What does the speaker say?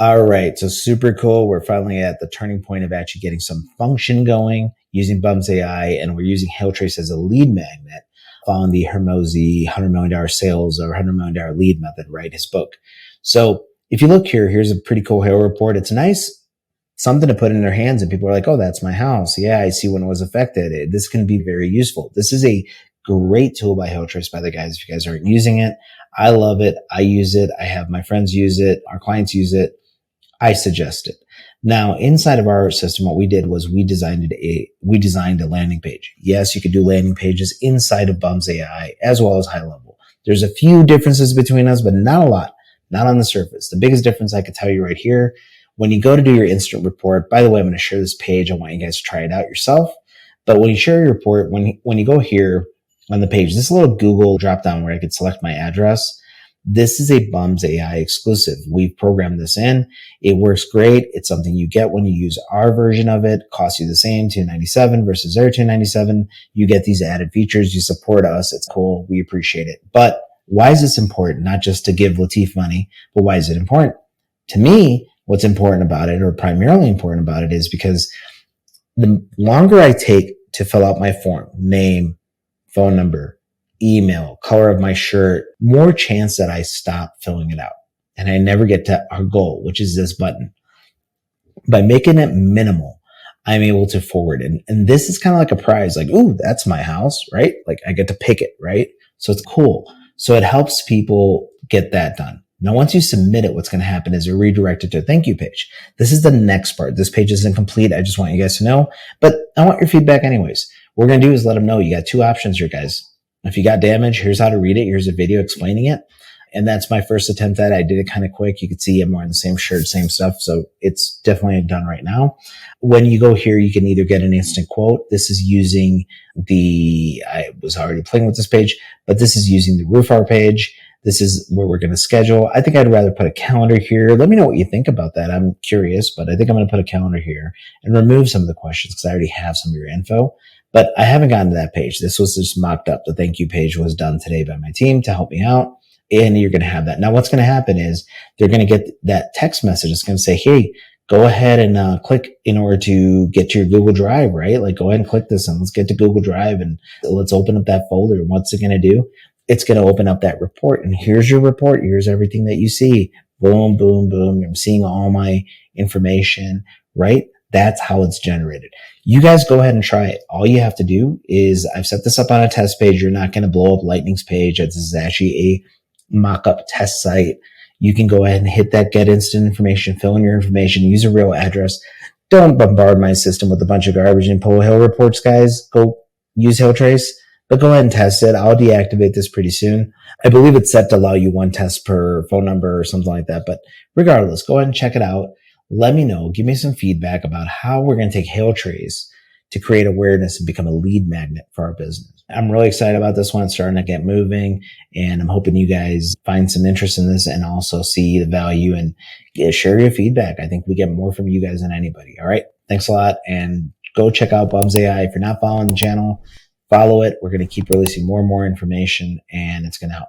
All right. So super cool. We're finally at the turning point of actually getting some function going using BUMS.AI, and we're using HighLevel as a lead magnet following the Hermosi $100 million sales or $100 million lead method, right? His book. So if you look here, here's a pretty cool HighLevel report. It's nice, something to put in their hands, and people are like, oh, that's my house. Yeah, I see when it was affected. This can be very useful. This is a great tool by HighLevel by the guys. If you guys aren't using it, I love it. I use it. I have my friends use it. Our clients use it. I suggest it. Now, inside of our system, what we did was we designed a landing page. Yes, you could do landing pages inside of BUMS.AI as well as HighLevel. There's a few differences between us, but not a lot, not on the surface. The biggest difference I could tell you right here, when you go to do your instant report, by the way, I'm going to share this page. I want you guys to try it out yourself. But when you share your report, when you go here on the page, this little Google drop down where I could select my address, this is a BUMS.AI exclusive. We've programmed this in. It works great. It's something you get when you use our version of it. Costs you the same, $297 versus their $297. You get these added features. You support us. It's cool. We appreciate it. But why is this important? Not just to give Lateef money, but why is it important? To me, what's important about it, or primarily important about it, is because the longer I take to fill out my form, name, phone number, email, color of my shirt, more chance that I stop filling it out and I never get to our goal, which is this button. By making it minimal, I'm able to forward it. And this is kind of like a prize, like, ooh, that's my house, right? Like I get to pick it, right? So it's cool. So it helps people get that done. Now, once you submit it, what's going to happen is you're redirected to a thank you page. This is the next part. This page isn't complete. I just want you guys to know, but I want your feedback anyways. What we're going to do is let them know you got two options here, guys. If you got damage, here's how to read it. Here's a video explaining it. And that's my first attempt at it. I did it kind of quick. You could see I'm wearing the same shirt, same stuff. So it's definitely done right now. When you go here, you can either get an instant quote. This is using I was already playing with this page, but this is using the Roofar page. This is where we're going to schedule. I think I'd rather put a calendar here. Let me know what you think about that. I'm curious, but I think I'm going to put a calendar here and remove some of the questions because I already have some of your info. But I haven't gotten to that page. This was just mocked up. The thank you page was done today by my team to help me out. And you're going to have that. Now, what's going to happen is they're going to get that text message. It's going to say, hey, go ahead and click in order to get to your Google Drive, right? Like go ahead and click this and let's get to Google Drive and let's open up that folder. And what's it going to do? It's going to open up that report. And here's your report. Here's everything that you see. Boom, boom, boom. I'm seeing all my information, right? That's how it's generated. You guys go ahead and try it. All you have to do is I've set this up on a test page. You're not going to blow up Lightning's page. This is actually a mock-up test site. You can go ahead and hit that get instant information, fill in your information, use a real address. Don't bombard my system with a bunch of garbage and pull Hill reports, guys. Go use HighLevel, but go ahead and test it. I'll deactivate this pretty soon. I believe it's set to allow you one test per phone number or something like that. But regardless, go ahead and check it out. Let me know. Give me some feedback about how we're going to take HighLevel to create awareness and become a lead magnet for our business. I'm really excited about this one. It's starting to get moving, and I'm hoping you guys find some interest in this and also see the value and share your feedback. I think we get more from you guys than anybody. All right. Thanks a lot. And go check out BUMS.AI. If you're not following the channel, follow it. We're going to keep releasing more and more information, and it's going to help.